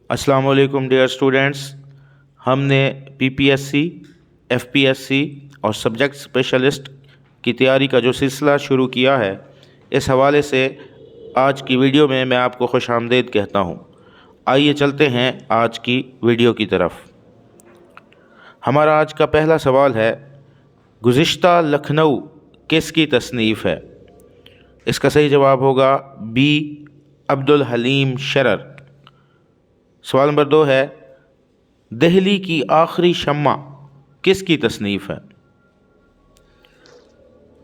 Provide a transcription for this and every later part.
السلام علیکم dear students, ہم نے P P S C, F P S C اور سبجیکٹ اسپیشلسٹ کی تیاری کا جو سلسلہ شروع کیا ہے، اس حوالے سے آج کی ویڈیو میں آپ کو خوش آمدید کہتا ہوں۔ آئیے چلتے ہیں آج کی ویڈیو کی طرف۔ ہمارا آج کا پہلا سوال ہے، گزشتہ لکھنؤ کس کی تصنیف ہے؟ اس کا صحیح جواب ہوگا بی، عبدالحلیم شرر۔ سوال نمبر 2 ہے، دہلی کی آخری شمع کس کی تصنیف ہے؟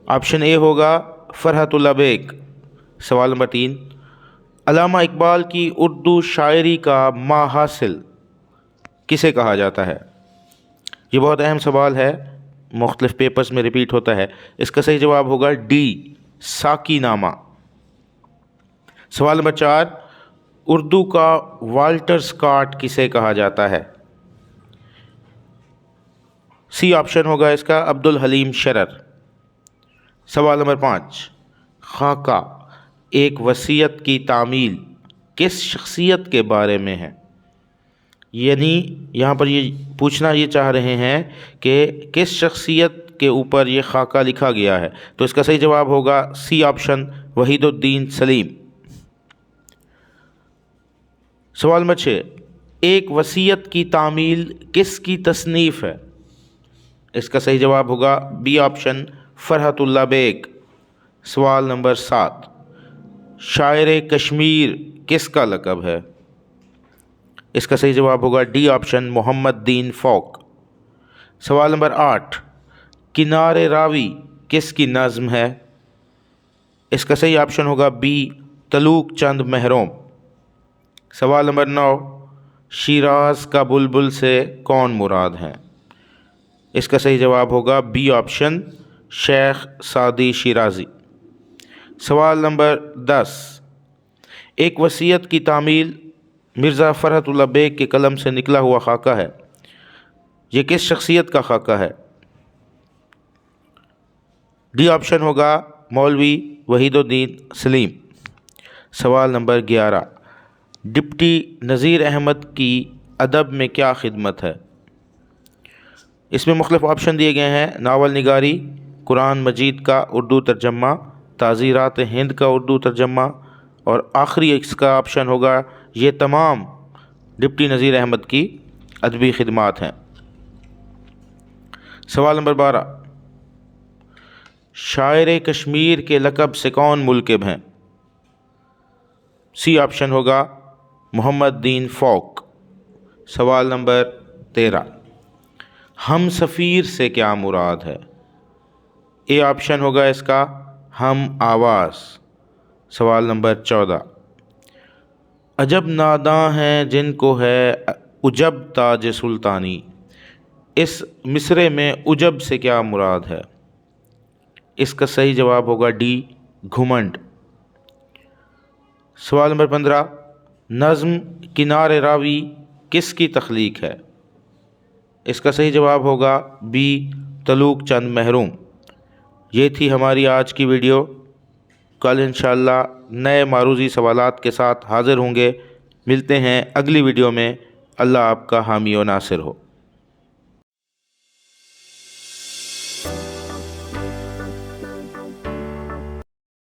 آپشن اے ہوگا فرحت اللہ بیگ۔ سوال نمبر 3، علامہ اقبال کی اردو شاعری کا ماں حاصل کسے کہا جاتا ہے؟ یہ بہت اہم سوال ہے، مختلف پیپرز میں ریپیٹ ہوتا ہے۔ اس کا صحیح جواب ہوگا ڈی، ساقی نامہ۔ سوال نمبر 4، اردو کا والٹر اسکاٹ کسے کہا جاتا ہے؟ سی آپشن ہوگا اس کا عبدالحلیم شرر۔ سوال نمبر 5، خاکہ ایک وصیت کی تعمیل کس شخصیت کے بارے میں ہے؟ یعنی یہاں پر یہ پوچھنا یہ چاہ رہے ہیں کہ کس شخصیت کے اوپر یہ خاکہ لکھا گیا ہے، تو اس کا صحیح جواب ہوگا سی آپشن، وحید الدین سلیم۔ سوال نمبر 6، ایک وصیت کی تعمیل کس کی تصنیف ہے؟ اس کا صحیح جواب ہوگا بی آپشن، فرحت اللہ بیگ۔ سوال نمبر 7، شاعر کشمیر کس کا لقب ہے؟ اس کا صحیح جواب ہوگا ڈی آپشن، محمد دین فوق۔ سوال نمبر 8، کنار راوی کس کی نظم ہے؟ اس کا صحیح آپشن ہوگا بی، تلوک چند محروم۔ سوال نمبر 9، شیراز کا بلبل سے کون مراد ہیں؟ اس کا صحیح جواب ہوگا بی آپشن، شیخ سعدی شیرازی۔ سوال نمبر 10، ایک وصیت کی تعمیل مرزا فرحت اللہ بیگ کے قلم سے نکلا ہوا خاکہ ہے، یہ کس شخصیت کا خاکہ ہے؟ ڈی آپشن ہوگا مولوی وحید الدین سلیم۔ سوال نمبر 11، ڈپٹی نذیر احمد کی ادب میں کیا خدمت ہے؟ اس میں مختلف آپشن دیے گئے ہیں، ناول نگاری، قرآن مجید کا اردو ترجمہ، تعزیرات ہند کا اردو ترجمہ، اور آخری اس کا آپشن ہوگا یہ تمام ڈپٹی نذیر احمد کی ادبی خدمات ہیں۔ سوال نمبر 12، شاعر کشمیر کے لقب سے کون ملکب ہیں؟ سی آپشن ہوگا محمد دین فوق۔ سوال نمبر 13، ہم سفیر سے کیا مراد ہے؟ اے آپشن ہوگا اس کا ہم آواز۔ سوال نمبر 14، عجب ناداں ہیں جن کو ہے عجب تاج سلطانی، اس مصرعے میں عجب سے کیا مراد ہے؟ اس کا صحیح جواب ہوگا ڈی، گھمنڈ۔ سوال نمبر 15، نظم کنار راوی کس کی تخلیق ہے؟ اس کا صحیح جواب ہوگا بی، تلوک چند محروم۔ یہ تھی ہماری آج کی ویڈیو۔ کل انشاءاللہ نئے معروضی سوالات کے ساتھ حاضر ہوں گے۔ ملتے ہیں اگلی ویڈیو میں۔ اللہ آپ کا حامی و ناصر ہو۔